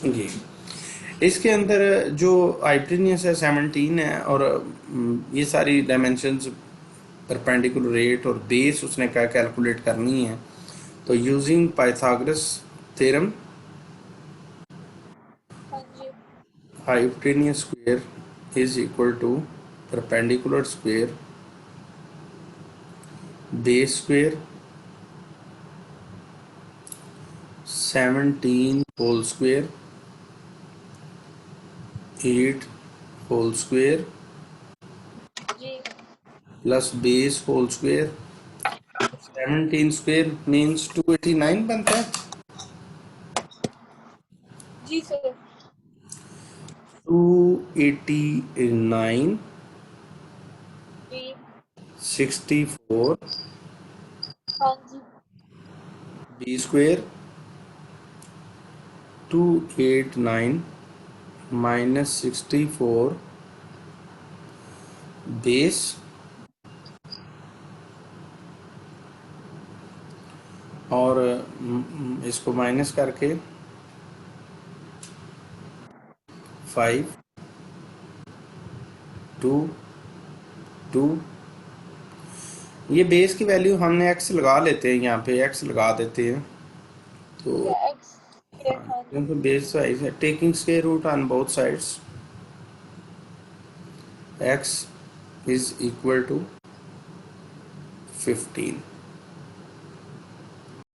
जी, इसके अंदर जो हाइपोटेन्यूस है 17 है, और ये सारी डायमेंशंस परपेंडिकुलर रेट और बेस उसने क्या कैलकुलेट करनी है। तो यूजिंग पाइथागोरस थ्योरम, हाँ जी। Hypotenuse square is equal to perpendicular square base square 17 whole square 8 whole square जी। Plus base whole square. 17 square means 289 बनता है। जी सर। 289 जी। 64 हाँ जी। बी स्क्वायर 289 माइनस 64 बेस और इसको माइनस करके 5 2 2। ये बेस की वैल्यू हमने एक्स लगा लेते हैं, यहाँ पे एक्स लगा देते हैं। ठीक तो है, एक्स। हाँ जी। क्योंकि बेस साइज है, taking square root on both sides, x is equal to 15।